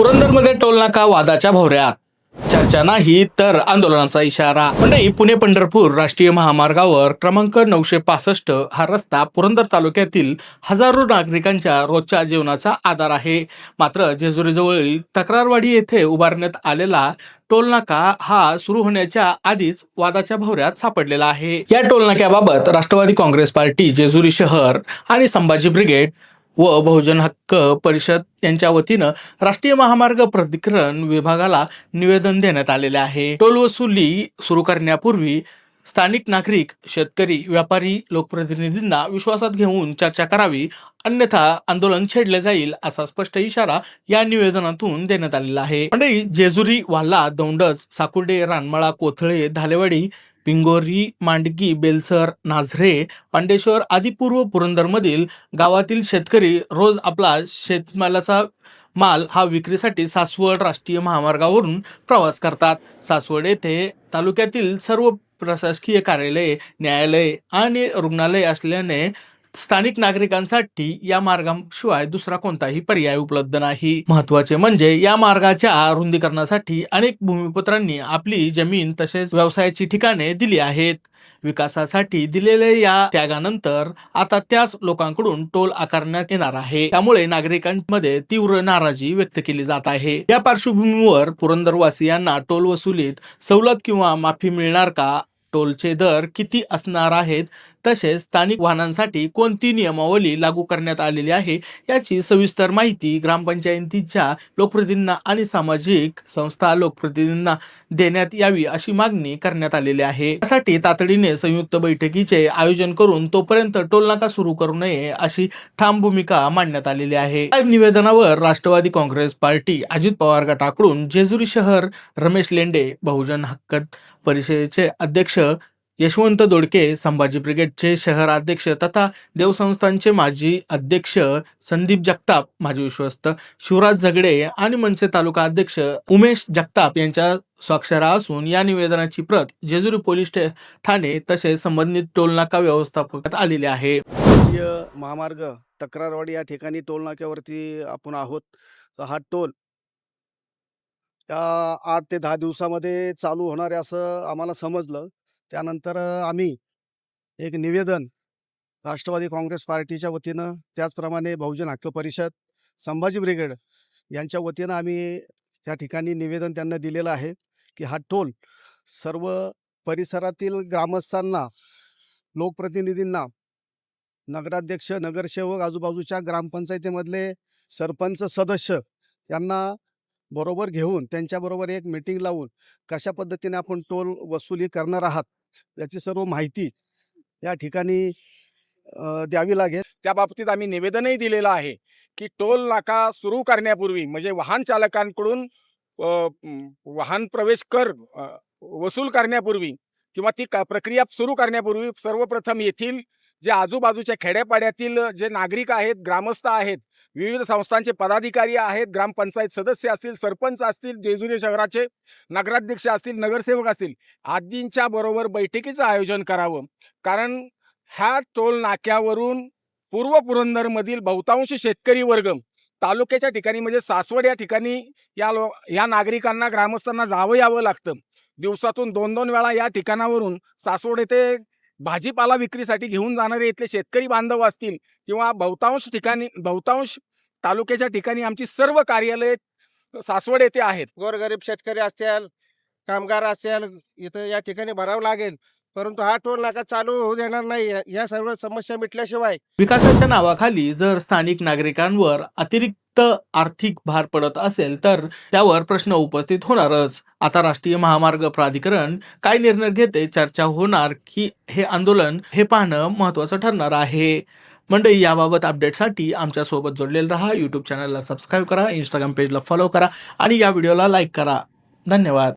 पुरंदरमध्ये टोलनाका वादाच्या भोवऱ्यात. चर्चा नाही तर आंदोलनाचा इशारा. मंडळी, पुणे पंढरपूर राष्ट्रीय महामार्गावर क्रमांक 965 हा रस्ता पुरंदर तालुक्यातील हजारो नागरिकांच्या रोजच्या जीवनाचा आधार आहे. मात्र जेजुरीजवळील तक्रारवाडी येथे उभारण्यात आलेला टोलनाका हा सुरू होण्याच्या आधीच वादाच्या भोवऱ्यात सापडलेला आहे. या टोलनाक्याबाबत राष्ट्रवादी काँग्रेस पार्टी, जेजुरी शहर आणि संभाजी ब्रिगेड व बहुजन हक्क परिषद यांच्या वतीनं राष्ट्रीय महामार्ग प्राधिकरण विभागाला निवेदन देण्यात आलेले आहे. टोल वसुली सुरू करण्यापूर्वी स्थानिक नागरिक, शेतकरी, व्यापारी, लोकप्रतिनिधींना विश्वासात घेऊन चर्चा करावी, अन्यथा आंदोलन छेडले जाईल असा स्पष्ट इशारा या निवेदनातून देण्यात आलेला आहे. मंडळी, जेजुरी, वाल्हा, दौंडज, साकुर्डे, रानमळा, कोथळे, धालेवाडी, पिंगोरी, मांडगी, बेलसर, नाझरे, पांडेश्वर आदी पूर्व पुरंदरमधील गावातील शेतकरी रोज आपला शेतमालाचा माल हा विक्रीसाठी सासवड राष्ट्रीय महामार्गावरून प्रवास करतात. सासवड येथे तालुक्यातील सर्व प्रशासकीय कार्यालये, न्यायालय आणि रुग्णालय असल्याने स्थानिक नागरिकांसाठी या मार्गाशिवाय दुसरा कोणताही पर्याय उपलब्ध नाही. महत्त्वाचे म्हणजे या मार्गाच्या रुंदीकरणासाठी अनेक भूमिपुत्रांनी आपली जमीन तसेच व्यवसायाची ठिकाणे दिली आहेत. विकासासाठी दिलेल्या या त्यागानंतर आता त्याच लोकांकडून टोल आकारण्यात येणार आहे. त्यामुळे नागरिकांमध्ये तीव्र नाराजी व्यक्त केली जात आहे. या पार्श्वभूमीवर पुरंदरवासियांना टोल वसुलीत सवलत किंवा माफी मिळणार का? टोलचे दर किती असणार आहेत? तसेच स्थानिक वाहनांसाठी कोणती नियमावली लागू करण्यात आलेली आहे याची सविस्तर माहिती ग्रामपंचायतीच्या लोकप्रतिनिधींना आणि सामाजिक संस्था लोकप्रतिनिधींना देण्यात यावी अशी मागणी करण्यात आलेली आहे. यासाठी तातडीने संयुक्त बैठकीचे आयोजन करून तोपर्यंत टोलनाका सुरू करू नये अशी ठाम भूमिका मांडण्यात आलेली आहे. या निवेदनावर राष्ट्रवादी काँग्रेस पार्टी, अजित पवार गटाकडून जेजुरी शहर रमेश लेंडे, बहुजन हक्क परिषदेचे अध्यक्ष यशवंत दोडके, संभाजी ब्रिगेडचे शहर अध्यक्ष तथा देवसंस्थानचे माजी अध्यक्ष संदीप जगताप, माजी विश्वस्त शिवराज झगडे आणि मनसे तालुका अध्यक्ष उमेश जगताप यांच्या स्वाक्षऱ्या असून या निवेदनाची प्रत जेजुरी पोलीस ठाणे तसेच संबंधित टोलनाका व्यवस्थापकात आलेली आहे. राष्ट्रीय महामार्ग तक्रारवाडी या ठिकाणी टोल नाक्यावरती आपण आहोत. तर हा टोल त्या 8 ते 10 दिवसामध्ये चालू होणार आहे असं आम्हाला समजलं. त्यानंतर आम्ही एक निवेदन राष्ट्रवादी काँग्रेस पार्टीच्या वतीनं, त्याचप्रमाणे बहुजन हक्क परिषद, संभाजी ब्रिगेड यांच्या वतीनं आम्ही त्या ठिकाणी निवेदन त्यांना दिलेलं आहे की हा टोल सर्व परिसरातील ग्रामस्थांना, लोकप्रतिनिधींना, नगराध्यक्ष, नगरसेवक, आजूबाजूच्या ग्रामपंचायतीमधले सरपंच सदस्य यांना बरोबर घेऊन त्यांच्याबरोबर एक मीटिंग लावून कशा पद्धतीने आपण टोल वसुली करणार आहात याची सर्व माहिती या ठिकाणी द्यावी लागेल. त्या बाबतीत आम्ही निवेदनही दिलेलं आहे की टोल नाका सुरू करण्यापूर्वी म्हणजे वाहन चालकांकडून वाहन प्रवेश कर वसूल करण्यापूर्वी किंवा ती प्रक्रिया सुरू करण्यापूर्वी सर्वप्रथम येथील जे आजूबाजूच्या खेड्यापाड्यातील जे नागरिक आहेत, ग्रामस्थ आहेत, विविध संस्थांचे पदाधिकारी आहेत, ग्रामपंचायत सदस्य असतील, सरपंच असतील, जेजुरी शहराचे नगराध्यक्ष असतील, नगरसेवक असतील आदींच्या बरोबर बैठकीचं आयोजन करावं. कारण ह्या टोल नाक्यावरून पूर्व पुरंदरमधील बहुतांश शेतकरी वर्ग तालुक्याच्या ठिकाणी म्हणजे सासवड या ठिकाणी या नागरिकांना, ग्रामस्थांना जावं यावं लागतं. दिवसातून 2-2 वेळा या ठिकाणावरून सासवड येथे भाजीपाला विक्रीसाठी घेऊन जाणारे इथले शेतकरी बांधव असतील किंवा बहुतांश तालुक्याच्या ठिकाणी आमची सर्व कार्यालये सासवड येथे आहेत. गोरगरीब शेतकरी असतील, कामगार असतील, इथं या ठिकाणी भरावं लागेल. परंतु हा टोल नाका चालू होऊ देणार नाही. या सर्व समस्या मिटल्याशिवाय विकासाच्या नावाखाली जर स्थानिक नागरिकांवर अतिरिक्त आर्थिक भार पडत असेल तर त्यावर प्रश्न उपस्थित होणारच. आता राष्ट्रीय महामार्ग प्राधिकरण काय निर्णय घेते, चर्चा होणार की हे आंदोलन, हे पाहणं महत्त्वाचं ठरणार आहे. मंडळी, याबाबत अपडेटसाठी आमच्या सोबत जोडलेलं राहा. यूट्यूब चॅनलला सबस्क्राईब करा, इंस्टाग्राम पेजला फॉलो करा आणि या व्हिडिओला लाईक करा. धन्यवाद.